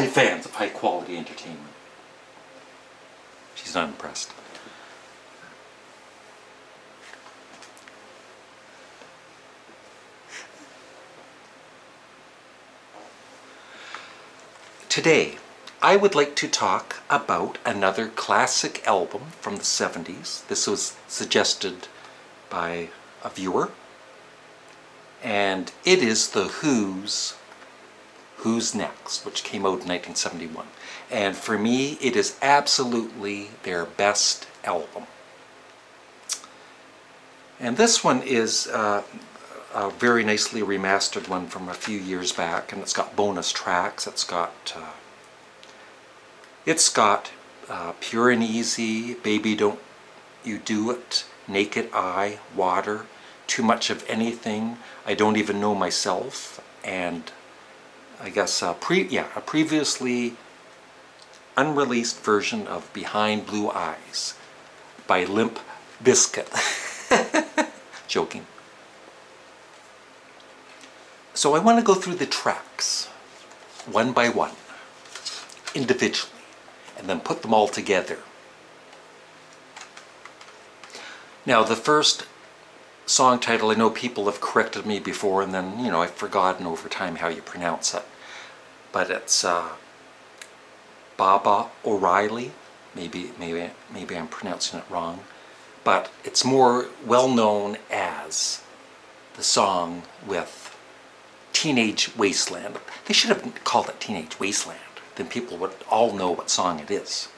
fans of high quality entertainment. She's not impressed. Today, I would like to talk about another classic album from the 70s. This was suggested by a viewer, and it is The Who's Who's Next, which came out in 1971. And for me, it is absolutely their best album. And this one is a very nicely remastered one from a few years back, and it's got bonus tracks. It's got Pure and Easy, Baby Don't You Do It, Naked Eye, Water, Too Much of Anything, I Don't Even Know Myself, and I guess a previously unreleased version of Behind Blue Eyes by Limp Bizkit. Joking. So I want to go through the tracks one by one, individually, and then put them all together. Now the first song title, I know people have corrected me before, and then, you know, I've forgotten over time how you pronounce it. But it's Baba O'Reilly. Maybe I'm pronouncing it wrong. But it's more well known as the song with Teenage Wasteland. They should have called it Teenage Wasteland. Then people would all know what song it is.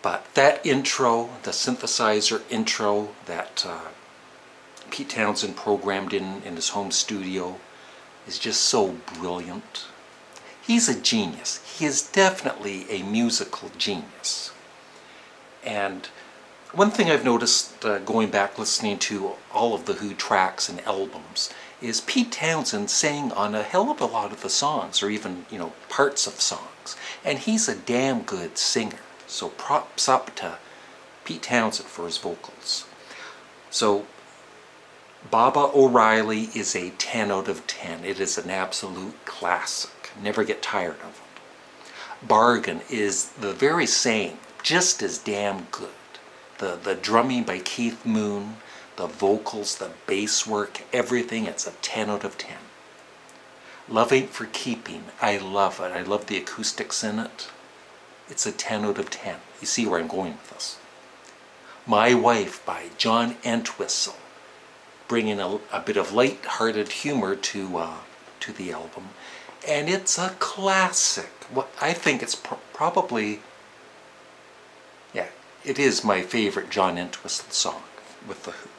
But that intro, the synthesizer intro that Pete Townshend programmed in his home studio, is just so brilliant. He's a genius. He is definitely a musical genius. And one thing I've noticed going back listening to all of the Who tracks and albums is Pete Townshend sang on a hell of a lot of the songs, or even, you know, parts of songs. And he's a damn good singer. So props up to Pete Townshend for his vocals. So Baba O'Reilly is a 10 out of 10. It is an absolute classic. Never get tired of it. Bargain is the very same, just as damn good. The drumming by Keith Moon, the vocals, the bass work, everything, it's a 10 out of 10. Love Ain't For Keeping, I love it. I love the acoustics in it. It's a 10 out of 10. You see where I'm going with this. My Wife by John Entwistle, bringing a bit of light-hearted humor to the album. And it's a classic. I think it's probably, yeah, it is my favorite John Entwistle song with The Who.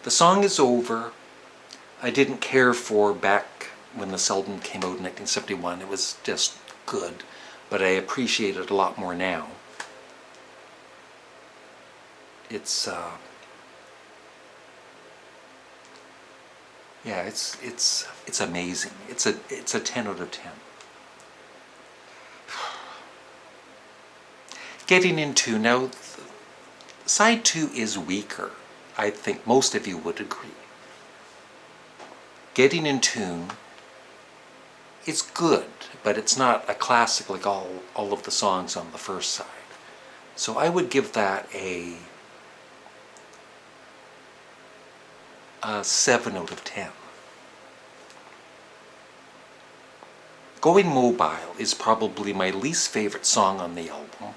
The Song Is Over, I didn't care for back when this album came out in 1971. It was just good, but I appreciate it a lot more now. It's yeah, it's amazing. It's a 10 out of 10. Getting into now, side 2 is weaker. I think most of you would agree. Getting in Tune is good, but it's not a classic like all of the songs on the first side. So I would give that a 7 out of 10. Going Mobile is probably my least favorite song on the album.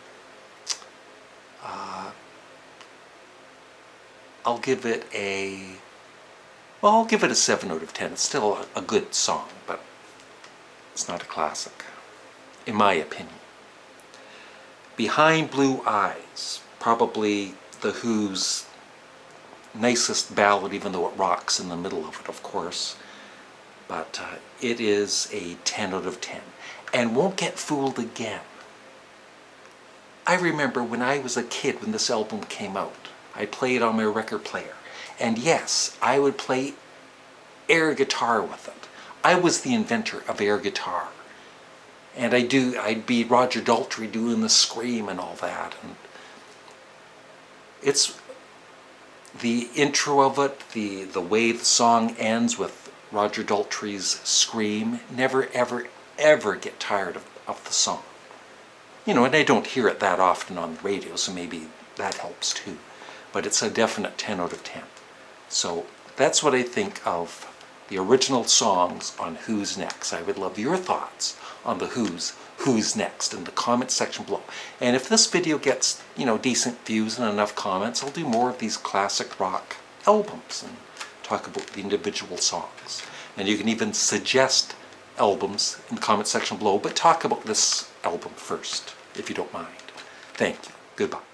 I'll give it a 7 out of 10. It's still a good song, but it's not a classic, in my opinion. Behind Blue Eyes, probably The Who's nicest ballad, even though it rocks in the middle of it, of course. But it is a 10 out of 10. And Won't Get Fooled Again. I remember when I was a kid, when this album came out, I played on my record player. And yes, I would play air guitar with it. I was the inventor of air guitar. And I'd be Roger Daltrey doing the scream and all that. And it's the intro of it, the way the song ends with Roger Daltrey's Scream. Never, ever, ever get tired of the song. You know, and I don't hear it that often on the radio, so maybe that helps too. But it's a definite 10 out of 10. So that's what I think of the original songs on Who's Next. I would love your thoughts on the Who's Next in the comment section below. And if this video gets, you know, decent views and enough comments, I'll do more of these classic rock albums and talk about the individual songs. And you can even suggest albums in the comment section below, but talk about this album first, if you don't mind. Thank you. Goodbye.